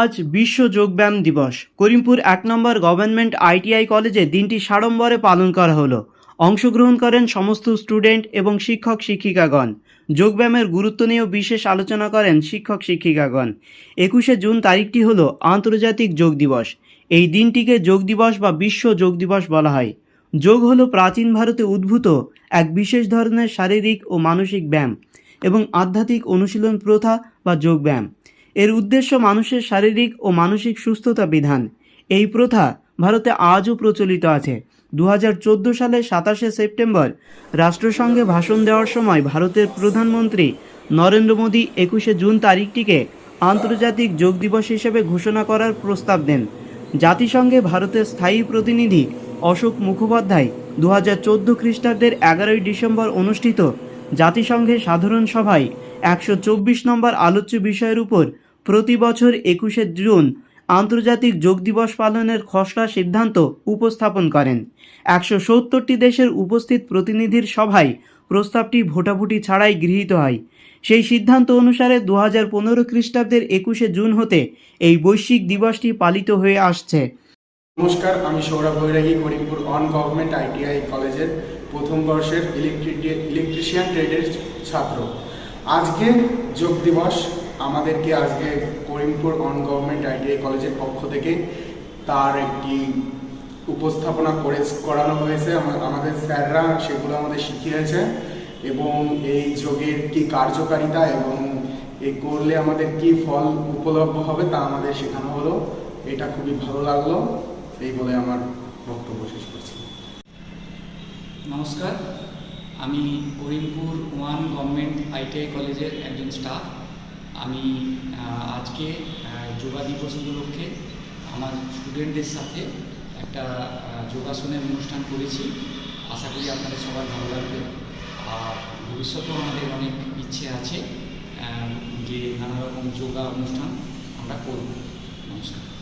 আজ বিশ্ব যোগব্যায়াম দিবস। করিমপুর ১ নম্বর গভর্নমেন্ট ITI কলেজে দিনটি সাড়ম্বরে পালন করা হলো। অংশগ্রহণ করেন সমস্ত স্টুডেন্ট এবং শিক্ষক শিক্ষিকাগণ। যোগব্যায়ামের গুরুত্ব নিয়েও বিশেষ আলোচনা করেন শিক্ষক শিক্ষিকাগণ। ২১শে জুন তারিখটি হলো আন্তর্জাতিক যোগ দিবস। এই দিনটিকে যোগ দিবস বা বিশ্ব যোগ দিবস বলা হয়। যোগ হলো প্রাচীন ভারতে উদ্ভূত এক বিশেষ ধরনের শারীরিক ও মানসিক ব্যায়াম এবং আধ্যাত্মিক অনুশীলন প্রথা বা যোগব্যায়াম। এর উদ্দেশ্য মানুষের শারীরিক ও মানসিক সুস্থতা বিধান। এই প্রথা ভারতে আজও প্রচলিত আছে। ২০১৪ সালের ২৭শে সেপ্টেম্বর রাষ্ট্রসংঘে ভাষণ দেওয়ার সময় ভারতের প্রধানমন্ত্রী নরেন্দ্র মোদী ২১শে জুন তারিখটিকে আন্তর্জাতিক যোগ দিবস হিসেবে ঘোষণা করার প্রস্তাব দেন। জাতিসংঘে ভারতের স্থায়ী প্রতিনিধি অশোক মুখোপাধ্যায় ২০১৪ খ্রিস্টাব্দের ১১ই ডিসেম্বর অনুষ্ঠিত জাতিসংঘের সাধারণ সভায় ১২৪ নম্বর আলোচ্য বিষয়ের উপর প্রতি বছর ২১শে জুন আন্তর্জাতিক যোগ দিবস পালনের খসড়া সিদ্ধান্ত উপস্থাপন করেন। ১৭০টি দেশের উপস্থিত প্রতিনিধির সভায় প্রস্তাবটি ভোটাভুটি ছাড়াই গৃহীত হয়। সেই সিদ্ধান্ত অনুসারে ২০১৫ খ্রিস্টাব্দের ২১শে জুন হতে এই বৈশ্বিক দিবসটি পালিত হয়ে আসছে। নমস্কার, আমি সৌরভ বৈরাগী, করিমপুর অন গভর্নমেন্ট ITI কলেজের প্রথম বর্ষের ইলেকট্রিশিয়ান ট্রেডের ছাত্র। আজকে যোগ দিবস আমাদেরকে আজকে করিমপুর অন গভর্নমেন্ট ITI কলেজের পক্ষ থেকে তার একটি উপস্থাপনা করানো হয়েছে। আমাদের স্যাররা সেগুলো আমাদের শিখিয়েছে এবং এই যোগের কি কার্যকারিতা এবং এই করলে আমাদের কি ফল উপলব্ধ হবে তা আমাদের শেখানো হলো। এটা খুবই ভালো লাগলো। এই বলে আমার বক্তব্য শেষ করছি। নমস্কার, আমি করিমপুর ওয়ান গভর্নমেন্ট ITI কলেজের একজন স্টাফ। আমি আজকে যোগা দিবস উপলক্ষে আমার স্টুডেন্টদের সাথে একটা যোগাসনের অনুষ্ঠান করেছি। আশা করি আপনাদের সবার ভালো লাগবে। আর ভবিষ্যতেও আমাদের অনেক ইচ্ছে আছে যে নানা রকম যোগা অনুষ্ঠান আমরা করব। নমস্কার।